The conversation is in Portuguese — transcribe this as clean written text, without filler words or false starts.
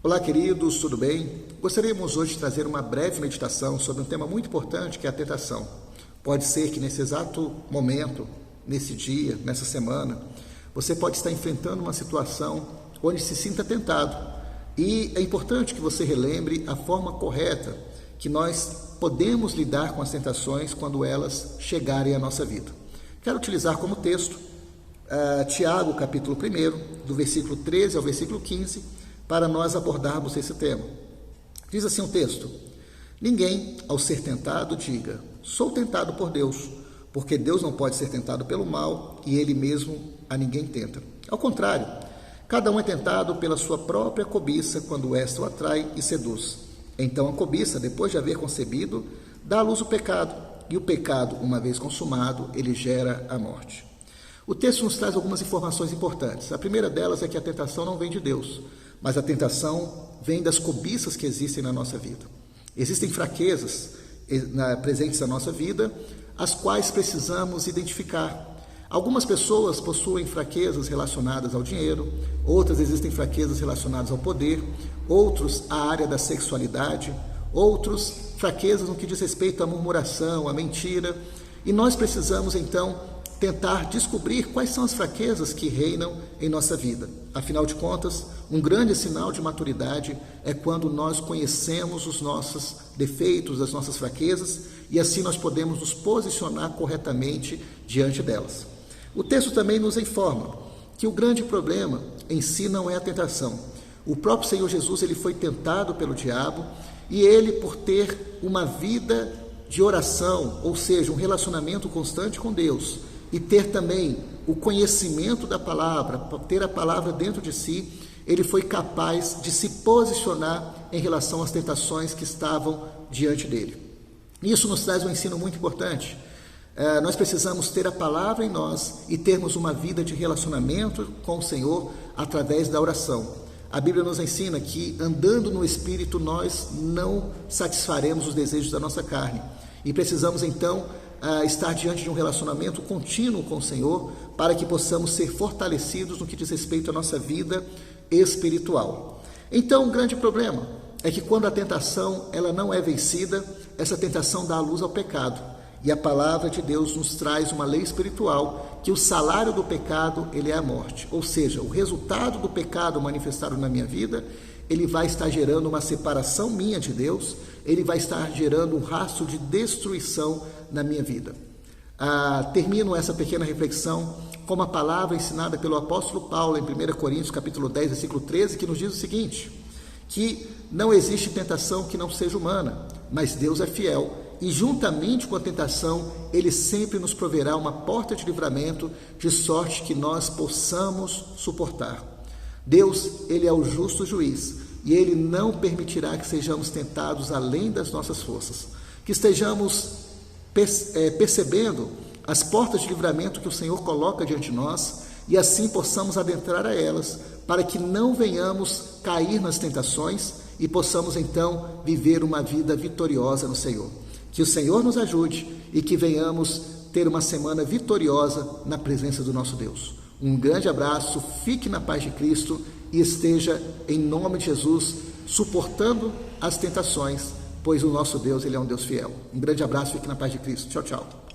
Olá, queridos, tudo bem? Gostaríamos hoje de trazer uma breve meditação sobre um tema muito importante, que é a tentação. Pode ser que nesse exato momento, nesse dia, nessa semana, você pode estar enfrentando uma situação onde se sinta tentado. E é importante que você relembre a forma correta que nós podemos lidar com as tentações quando elas chegarem à nossa vida. Quero utilizar como texto Tiago, capítulo 1, do versículo 13 ao versículo 15, para nós abordarmos esse tema. Diz assim o texto: ninguém, ao ser tentado, diga, sou tentado por Deus, porque Deus não pode ser tentado pelo mal e Ele mesmo a ninguém tenta. Ao contrário, cada um é tentado pela sua própria cobiça quando esta o atrai e seduz. Então a cobiça, depois de haver concebido, dá à luz o pecado, e o pecado, uma vez consumado, ele gera a morte. O texto nos traz algumas informações importantes. A primeira delas é que a tentação não vem de Deus, mas a tentação vem das cobiças que existem na nossa vida. Existem fraquezas presentes na nossa vida, as quais precisamos identificar. Algumas pessoas possuem fraquezas relacionadas ao dinheiro, outras existem fraquezas relacionadas ao poder, outros à área da sexualidade, outros fraquezas no que diz respeito à murmuração, à mentira, e nós precisamos então tentar descobrir quais são as fraquezas que reinam em nossa vida. Afinal de contas, um grande sinal de maturidade é quando nós conhecemos os nossos defeitos, as nossas fraquezas, e assim nós podemos nos posicionar corretamente diante delas. O texto também nos informa que o grande problema em si não é a tentação. O próprio Senhor Jesus, ele foi tentado pelo diabo, e ele, por ter uma vida de oração, ou seja, um relacionamento constante com Deus, e ter também o conhecimento da palavra, ter a palavra dentro de si, ele foi capaz de se posicionar em relação às tentações que estavam diante dele. Isso nos traz um ensino muito importante. Nós precisamos ter a palavra em nós e termos uma vida de relacionamento com o Senhor através da oração. A Bíblia nos ensina que, andando no Espírito, nós não satisfaremos os desejos da nossa carne. E precisamos, então, estar diante de um relacionamento contínuo com o Senhor, para que possamos ser fortalecidos no que diz respeito à nossa vida espiritual. Então, o grande problema é que quando a tentação ela não é vencida, essa tentação dá luz ao pecado. E a palavra de Deus nos traz uma lei espiritual, que o salário do pecado ele é a morte. Ou seja, o resultado do pecado manifestado na minha vida, ele vai estar gerando uma separação minha de Deus, ele vai estar gerando um rastro de destruição na minha vida. Termino essa pequena reflexão com uma palavra ensinada pelo apóstolo Paulo em 1 Coríntios capítulo 10, versículo 13, que nos diz o seguinte, que não existe tentação que não seja humana, mas Deus é fiel, e juntamente com a tentação, Ele sempre nos proverá uma porta de livramento, de sorte que nós possamos suportar. Deus, Ele é o justo juiz, e Ele não permitirá que sejamos tentados além das nossas forças. Que estejamos percebendo as portas de livramento que o Senhor coloca diante de nós, e assim possamos adentrar a elas, para que não venhamos cair nas tentações e possamos então viver uma vida vitoriosa no Senhor. Que o Senhor nos ajude e que venhamos ter uma semana vitoriosa na presença do nosso Deus. Um grande abraço, fique na paz de Cristo e esteja, em nome de Jesus, suportando as tentações, pois o nosso Deus ele é um Deus fiel. Um grande abraço, fique na paz de Cristo. Tchau, tchau.